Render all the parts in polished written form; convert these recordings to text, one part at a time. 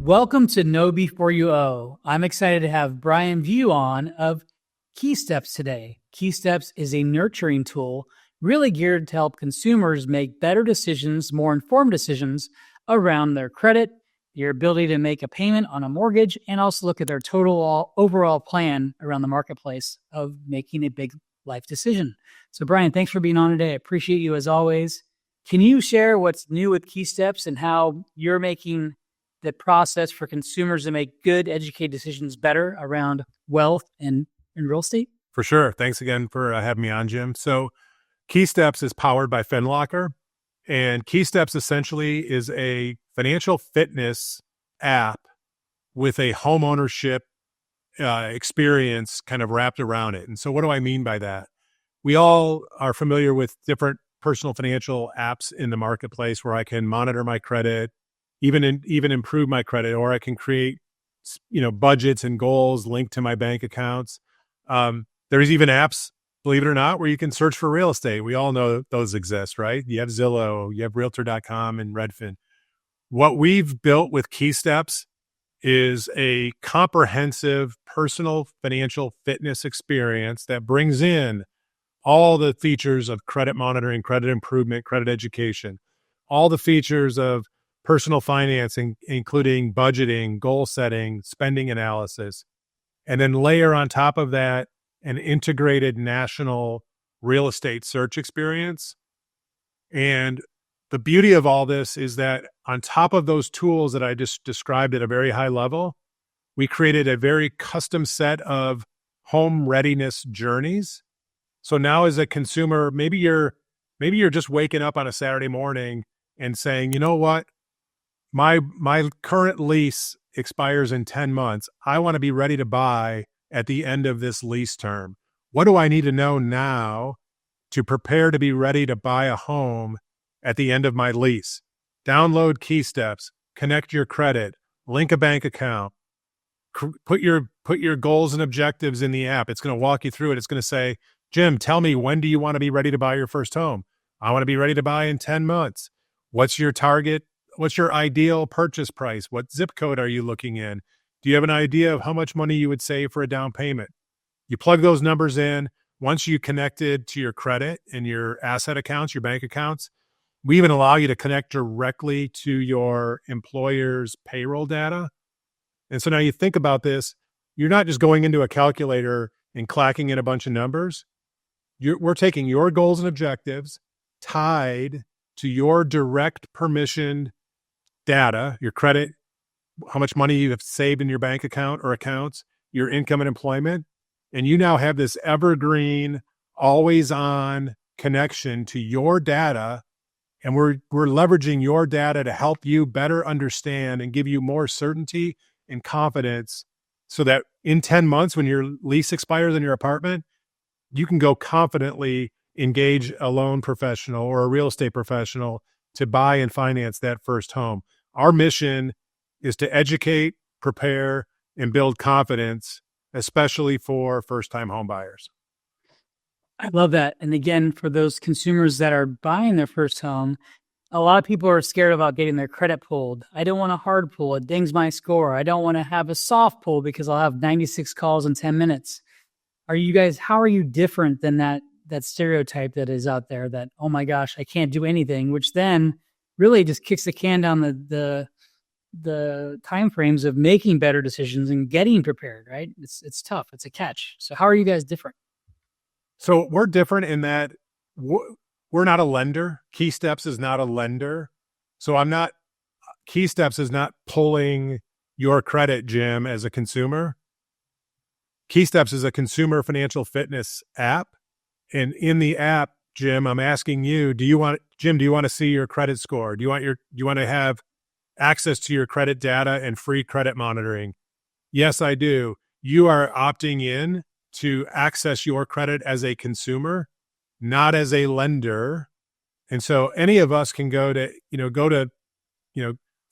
Welcome to Know Before You Owe. I'm excited to have Brian View on of KeySteps today. KeySteps is a nurturing tool really geared to help consumers make better decisions, more informed decisions around their credit, your ability to make a payment on a mortgage, and also look at their total overall plan around the marketplace of making a big life decision. So Brian, thanks for being on today. I appreciate you as always. Can you share what's new with KeySteps and how you're making the process for consumers to make good, educated decisions better around wealth and real estate? For sure. Thanks again for having me on, Jim. So KeySteps is powered by FinLocker, and KeySteps essentially is a financial fitness app with a home ownership experience kind of wrapped around it. And so what do I mean by that? We all are familiar with different personal financial apps in the marketplace where I can monitor my credit, even improve my credit, or I can create, budgets and goals linked to my bank accounts. There's even apps, believe it or not, where you can search for real estate. We all know those exist, right? You have Zillow, you have Realtor.com and Redfin. What we've built with KeySteps is a comprehensive personal financial fitness experience that brings in all the features of credit monitoring, credit improvement, credit education, all the features of personal financing, including budgeting, goal setting, spending analysis, and then layer on top of that an integrated national real estate search experience. And the beauty of all this is that on top of those tools that I just described at a very high level, we created a very custom set of home readiness journeys. So now as a consumer, maybe you're just waking up on a Saturday morning and saying, you know what? My current lease expires in 10 months. I want to be ready to buy at the end of this lease term. What do I need to know now to prepare to be ready to buy a home at the end of my lease? Download KeySteps, connect your credit, link a bank account, put your goals and objectives in the app. It's going to walk you through it. It's going to say, Jim, tell me, when do you want to be ready to buy your first home? I want to be ready to buy in 10 months. What's your target? What's your ideal purchase price? What zip code are you looking in? Do you have an idea of how much money you would save for a down payment? You plug those numbers in. Once you connected to your credit and your asset accounts, your bank accounts, we even allow you to connect directly to your employer's payroll data. And so now you think about this, you're not just going into a calculator and clacking in a bunch of numbers. We're taking your goals and objectives tied to your direct permissioned data, your credit, how much money you have saved in your bank account or accounts, your income and employment. And you now have this evergreen, always on connection to your data. And we're leveraging your data to help you better understand and give you more certainty and confidence so that in 10 months, when your lease expires in your apartment, you can go confidently engage a loan professional or a real estate professional to buy and finance that first home. Our mission is to educate, prepare, and build confidence, especially for first-time home buyers. I love that. And again, for those consumers that are buying their first home, a lot of people are scared about getting their credit pulled. I don't want a hard pull. It dings my score. I don't want to have a soft pull because I'll have 96 calls in 10 minutes. How are you different than that stereotype that is out there that, oh my gosh, I can't do anything, which then really just kicks the can down the timeframes of making better decisions and getting prepared, right? It's tough. It's a catch. So how are you guys different? So we're different in that we're not a lender. KeySteps is not a lender. So KeySteps is not pulling your credit, Jim, as a consumer. KeySteps is a consumer financial fitness app. And in the app, Jim, I'm asking you, do you want to see your credit score? Do you want to have access to your credit data and free credit monitoring? Yes, I do. You are opting in to access your credit as a consumer, not as a lender. And so any of us can go to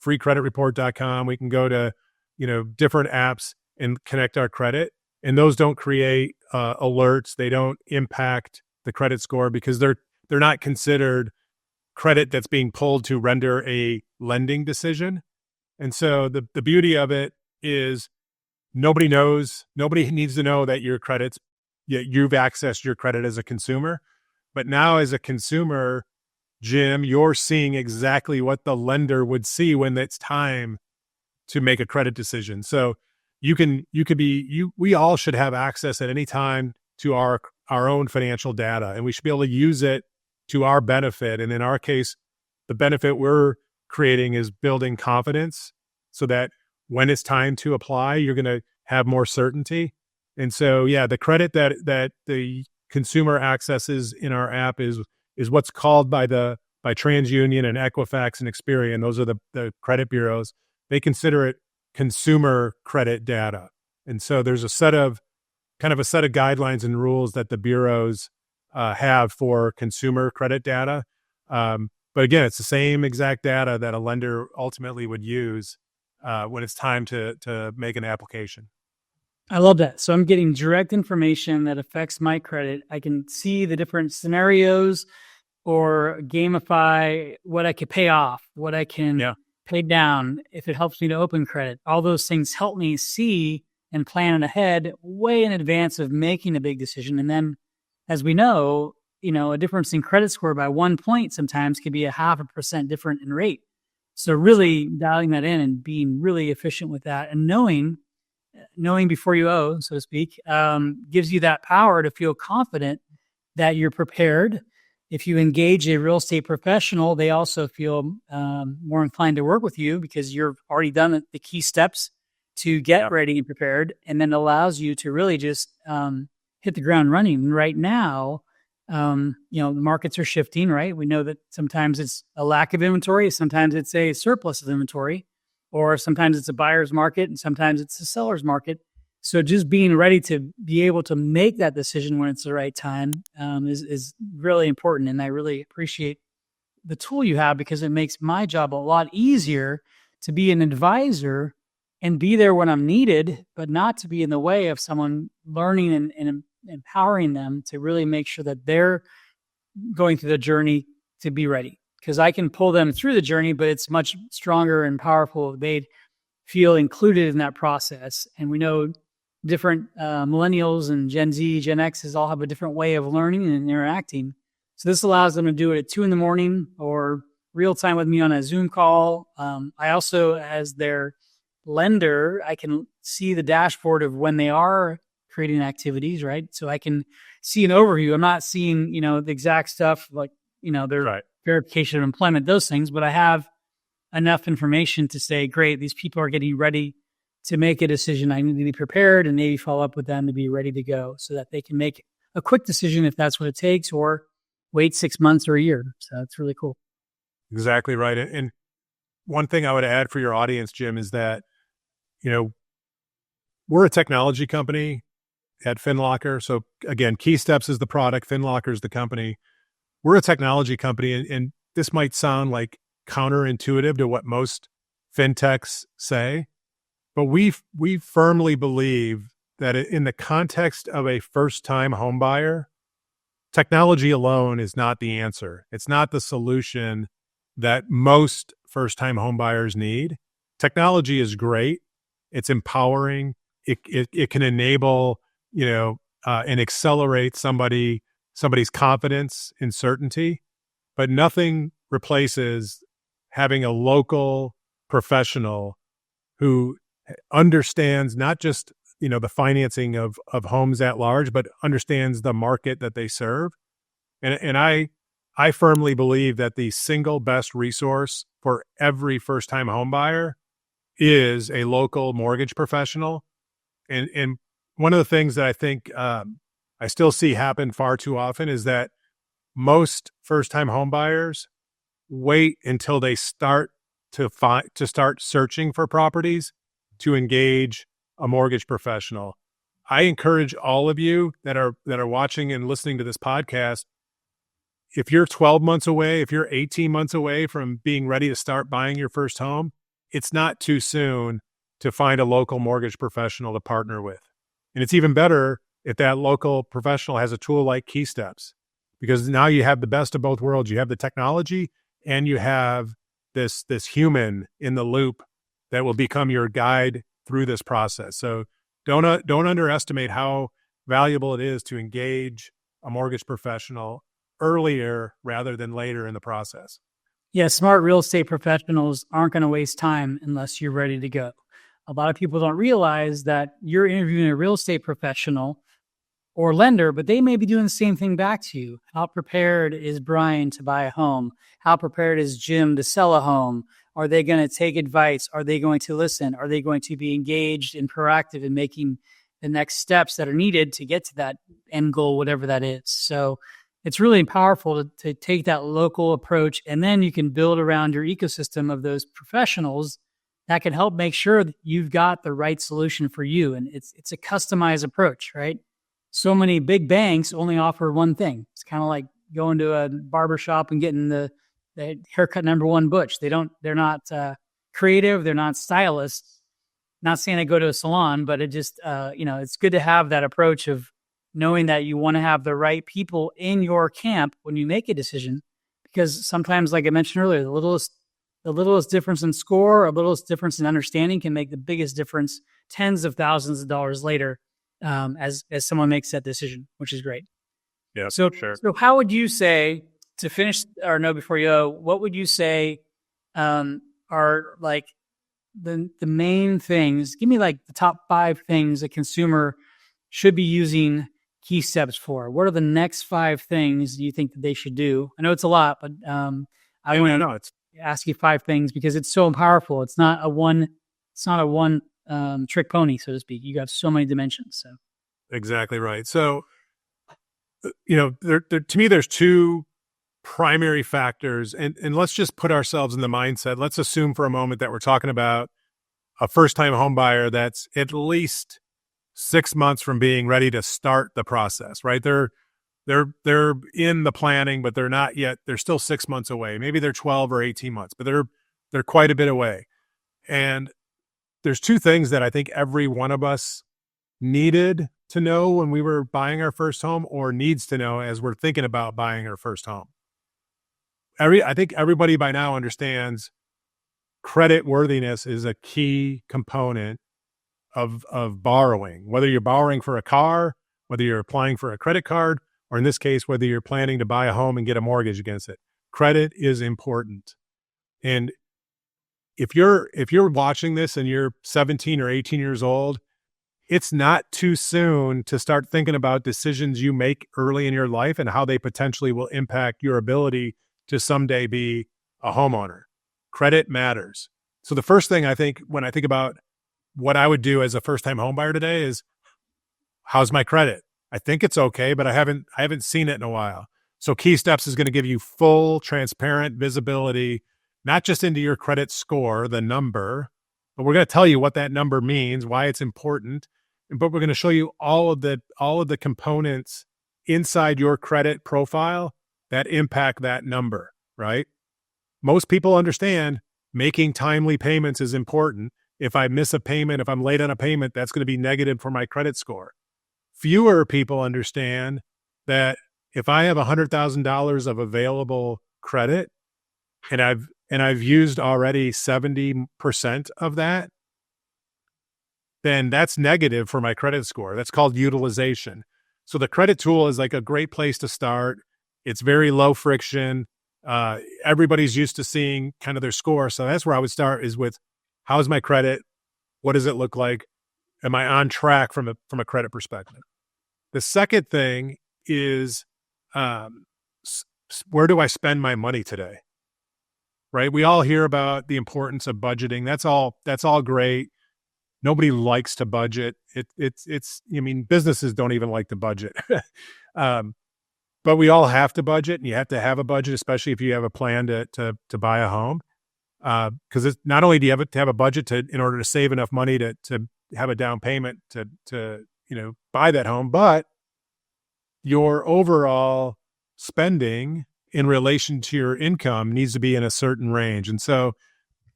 freecreditreport.com. We can go to, different apps and connect our credit. And those don't create alerts. They don't impact the credit score because they're not considered credit that's being pulled to render a lending decision. And so the beauty of it is nobody needs to know that you've accessed your credit as a consumer. But now as a consumer, Jim, you're seeing exactly what the lender would see when it's time to make a credit decision. So we all should have access at any time to our own financial data, and we should be able to use it to our benefit. And in our case, the benefit we're creating is building confidence so that when it's time to apply, you're going to have more certainty. And so, yeah, the credit that the consumer accesses in our app is what's called by TransUnion and Equifax and Experian. Those are the credit bureaus. They consider it consumer credit data. And so there's a set of guidelines and rules that the bureaus have for consumer credit data. But again, it's the same exact data that a lender ultimately would use when it's time to make an application. I love that. So I'm getting direct information that affects my credit. I can see the different scenarios or gamify what I could pay off, what I can pay down if it helps me to open credit. All those things help me see and plan it ahead way in advance of making a big decision. And then, as we know, a difference in credit score by 1 point sometimes could be 0.5% different in rate. So really dialing that in and being really efficient with that and knowing before you owe, so to speak, gives you that power to feel confident that you're prepared. If you engage a real estate professional, they also feel more inclined to work with you because you've already done the key steps to get ready and prepared, and then allows you to really just hit the ground running. And right now, the markets are shifting, right? We know that sometimes it's a lack of inventory, sometimes it's a surplus of inventory, or sometimes it's a buyer's market, and sometimes it's a seller's market. So just being ready to be able to make that decision when it's the right time is really important. And I really appreciate the tool you have because it makes my job a lot easier to be an advisor and be there when I'm needed, but not to be in the way of someone learning and empowering them to really make sure that they're going through the journey to be ready. Because I can pull them through the journey, but it's much stronger and powerful if they feel included in that process. And we know different millennials and Gen Z, Gen X's all have a different way of learning and interacting. So this allows them to do it at 2 a.m. or real time with me on a Zoom call. I also, as their lender, I can see the dashboard of when they are creating activities, right? So I can see an overview. I'm not seeing, the exact stuff like, their verification of employment, those things, but I have enough information to say, great, these people are getting ready to make a decision. I need to be prepared and maybe follow up with them to be ready to go so that they can make a quick decision if that's what it takes, or wait 6 months or a year. So that's really cool. Exactly right. And one thing I would add for your audience, Jim, is that, we're a technology company at FinLocker. So again, KeySteps is the product, FinLocker is the company. We're a technology company, and this might sound like counterintuitive to what most fintechs say, but we firmly believe that in the context of a first-time home buyer, technology alone is not the answer. It's not the solution that most first-time home buyers need. Technology is great. It's empowering. It can enable, and accelerate somebody's confidence and certainty, but nothing replaces having a local professional who understands not just, the financing of homes at large, but understands the market that they serve. And I firmly believe that the single best resource for every first-time home buyer is a local mortgage professional. And one of the things that I think I still see happen far too often is that most first-time home buyers wait until they start to start searching for properties to engage a mortgage professional. I encourage all of you that are watching and listening to this podcast, if you're 12 months away, if you're 18 months away from being ready to start buying your first home, it's not too soon to find a local mortgage professional to partner with. And it's even better if that local professional has a tool like KeySteps, because now you have the best of both worlds. You have the technology and you have this human in the loop that will become your guide through this process. So don't underestimate how valuable it is to engage a mortgage professional earlier rather than later in the process. Yeah, smart real estate professionals aren't going to waste time unless you're ready to go. A lot of people don't realize that you're interviewing a real estate professional or lender, but they may be doing the same thing back to you. How prepared is Brian to buy a home? How prepared is Jim to sell a home? Are they going to take advice? Are they going to listen? Are they going to be engaged and proactive in making the next steps that are needed to get to that end goal, whatever that is? So it's really powerful to take that local approach, and then you can build around your ecosystem of those professionals that can help make sure that you've got the right solution for you. And it's a customized approach, right? So many big banks only offer one thing. It's kind of like going to a barber shop and getting the haircut number one butch. They're not creative. They're not stylists. Not saying I go to a salon, but it just, it's good to have that approach of knowing that you want to have the right people in your camp when you make a decision, because sometimes, like I mentioned earlier, the littlest difference in score, or littlest difference in understanding can make the biggest difference tens of thousands of dollars later, as someone makes that decision, which is great. Yeah, So, sure. So how would you say, to finish our know before you go, what would you say are like the main things? Give me like the top 5 things a consumer should be using KeySteps for. What are the next 5 things you think that they should do? I know it's a lot, but I want to ask you 5 things because it's so powerful. It's not a one trick pony, so to speak. You got so many dimensions. So exactly right. So, there to me, there's 2 primary factors, and let's just put ourselves in the mindset. Let's assume for a moment that we're talking about a first-time home buyer that's at least 6 months from being ready to start the process, right? They're in the planning, but they're not yet. They're still 6 months away. Maybe they're 12 or 18 months, but they're quite a bit away. And there's 2 things that I think every one of us needed to know when we were buying our first home, or needs to know as we're thinking about buying our first home. I think everybody by now understands credit worthiness is a key component of borrowing, whether you're borrowing for a car, whether you're applying for a credit card, or in this case, whether you're planning to buy a home and get a mortgage against it. Credit is important. And if you're watching this and you're 17 or 18 years old, it's not too soon to start thinking about decisions you make early in your life and how they potentially will impact your ability to someday be a homeowner. Credit matters. So the first thing I think when I think about what I would do as a first-time homebuyer today is, how's my credit? I think it's okay, but I haven't seen it in a while. So KeySteps is going to give you full, transparent visibility, not just into your credit score, the number, but we're going to tell you what that number means, why it's important, but we're going to show you all of the components inside your credit profile that impact that number, right? Most people understand making timely payments is important. If I miss a payment, if I'm late on a payment, that's going to be negative for my credit score. Fewer people understand that if I have $100,000 of available credit and I've used already 70% of that, then that's negative for my credit score. That's called utilization. So the credit tool is like a great place to start. It's very low friction. Everybody's used to seeing kind of their score. So that's where I would start, is with, how's my credit? What does it look like? Am I on track from a credit perspective? The second thing is, where do I spend my money today? Right? We all hear about the importance of budgeting. That's all great. Nobody likes to budget. Businesses don't even like to budget. But we all have to budget, and you have to have a budget, especially if you have a plan to buy a home. Because it's not only do you have to have a budget in order to save enough money to have a down payment to buy that home, but your overall spending in relation to your income needs to be in a certain range. And so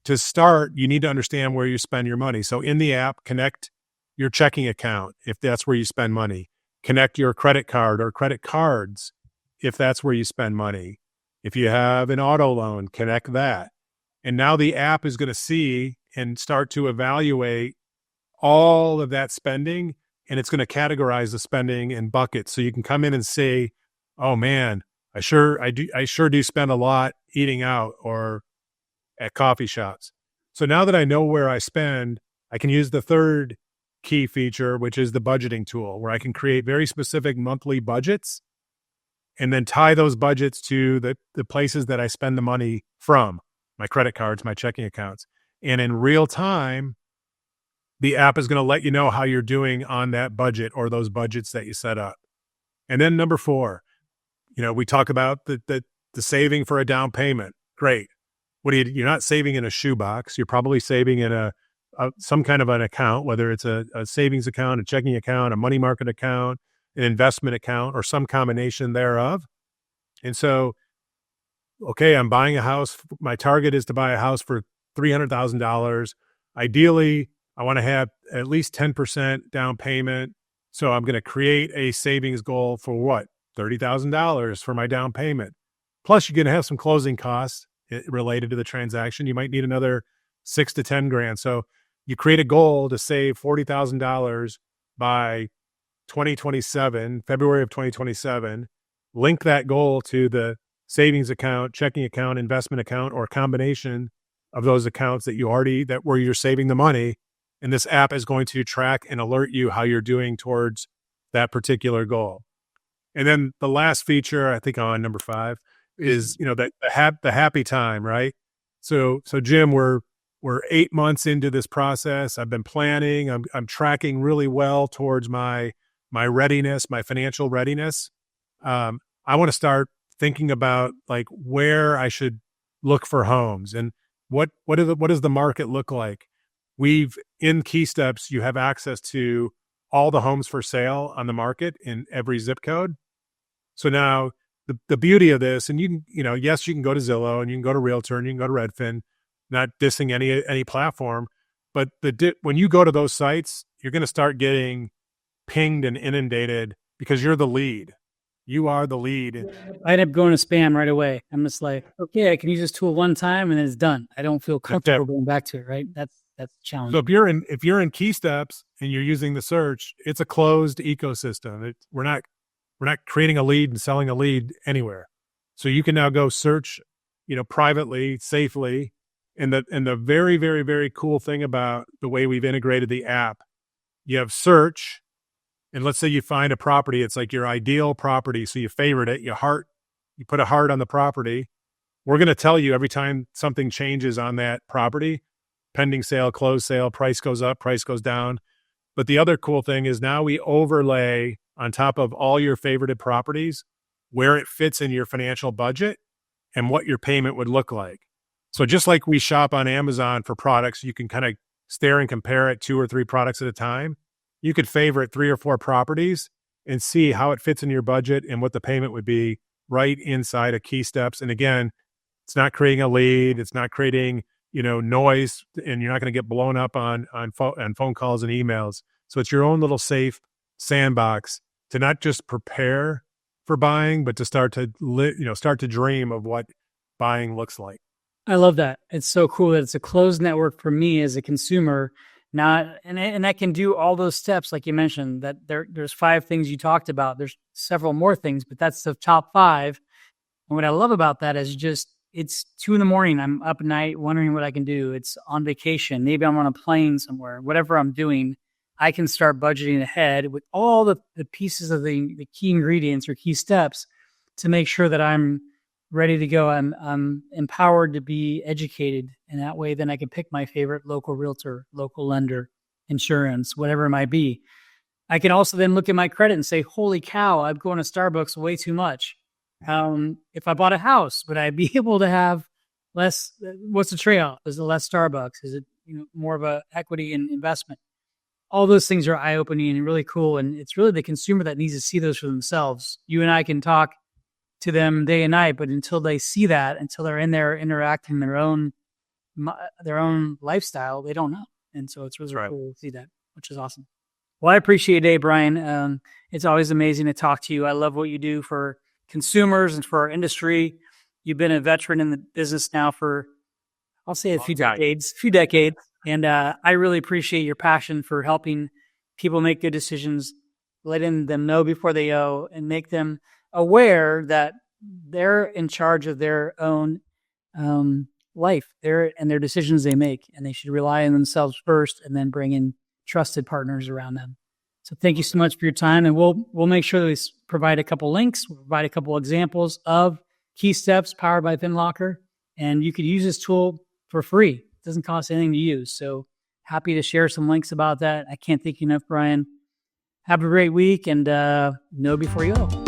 to start, you need to understand where you spend your money. So in the app, connect your checking account if that's where you spend money. Connect your credit card or credit cards if that's where you spend money. If you have an auto loan, connect that. And now the app is going to see and start to evaluate all of that spending, and it's going to categorize the spending in buckets. So you can come in and say, oh man, I sure do spend a lot eating out or at coffee shops. So now that I know where I spend, I can use the third key feature, which is the budgeting tool, where I can create very specific monthly budgets and then tie those budgets to the places that I spend the money from, my credit cards, my checking accounts. And in real time, the app is going to let you know how you're doing on that budget or those budgets that you set up. And then number 4, we talk about the saving for a down payment. Great. You're not saving in a shoebox. You're probably saving in some kind of an account, whether it's a savings account, a checking account, a money market account, an investment account, or some combination thereof. And so, okay, I'm buying a house. My target is to buy a house for $300,000. Ideally, I want to have at least 10% down payment. So I'm going to create a savings goal for what? $30,000 for my down payment. Plus, you're going to have some closing costs related to the transaction. You might need another $6 to $10,000. So you create a goal to save $40,000 by 2027, February of 2027, link that goal to the savings account, checking account, investment account, or a combination of those accounts where you're saving the money. And this app is going to track and alert you how you're doing towards that particular goal. And then the last feature, I think on number 5, is, the happy time, right? So Jim, we're 8 months into this process. I've been planning. I'm tracking really well towards my readiness, my financial readiness. I want to start thinking about like where I should look for homes and what does the market look like? In KeySteps, you have access to all the homes for sale on the market in every zip code. So now the beauty of this, and yes, you can go to Zillow and you can go to Realtor and you can go to Redfin, not dissing any platform, but when you go to those sites, you're going to start getting pinged and inundated because you're the lead. You are the lead. I end up going to spam right away. I'm just like, okay, I can use this tool one time and then it's done. I don't feel comfortable going back to it, right? That's challenging. So if you're in KeySteps and you're using the search, it's a closed ecosystem. We're not creating a lead and selling a lead anywhere. So you can now go search, privately, safely. And the very, very, very cool thing about the way we've integrated the app, you have search, and let's say you find a property, it's like your ideal property. So you favorite it, you put a heart on the property. We're going to tell you every time something changes on that property, pending sale, closed sale, price goes up, price goes down. But the other cool thing is now we overlay on top of all your favorited properties where it fits in your financial budget and what your payment would look like. So just like we shop on Amazon for products, you can kind of stare and compare it 2 or 3 products at a time. You could favorite 3 or 4 properties and see how it fits in your budget and what the payment would be right inside of KeySteps. And again, it's not creating a lead. It's not creating, noise, and you're not going to get blown up on phone calls and emails. So it's your own little safe sandbox to not just prepare for buying, but to start to dream of what buying looks like. I love that. It's so cool that it's a closed network for me as a consumer. And I can do all those steps, like you mentioned, that there's 5 things you talked about. There's several more things, but that's the top 5. And what I love about that is just, it's 2 a.m. I'm up at night wondering what I can do. It's on vacation. Maybe I'm on a plane somewhere. Whatever I'm doing, I can start budgeting ahead with all the pieces of the key ingredients or key steps to make sure that I'm ready to go. I'm empowered to be educated. And that way, then I can pick my favorite local realtor, local lender, insurance, whatever it might be. I can also then look at my credit and say, holy cow, I'm going to Starbucks way too much. If I bought a house, would I be able to have less? What's the trade-off? Is it less Starbucks? Is it more of a equity and investment? All those things are eye-opening and really cool. And it's really the consumer that needs to see those for themselves. You and I can talk to them day and night, but until they see that, until they're in there interacting their own lifestyle, they don't know. And so it's really cool to see that, which is awesome. Well, I appreciate it, Brian. It's always amazing to talk to you. I love what you do for consumers and for our industry. You've been a veteran in the business now for, I'll say a few decades. And I really appreciate your passion for helping people make good decisions, letting them know before they owe, and make them aware that they're in charge of their own life, their decisions they make, and they should rely on themselves first, and then bring in trusted partners around them. So thank you so much for your time, and we'll make sure that we provide a couple links, we'll provide a couple examples of KeySteps powered by FinLocker, and you could use this tool for free. It doesn't cost anything to use. So happy to share some links about that. I can't thank you enough, Brian. Have a great week, and know before you owe.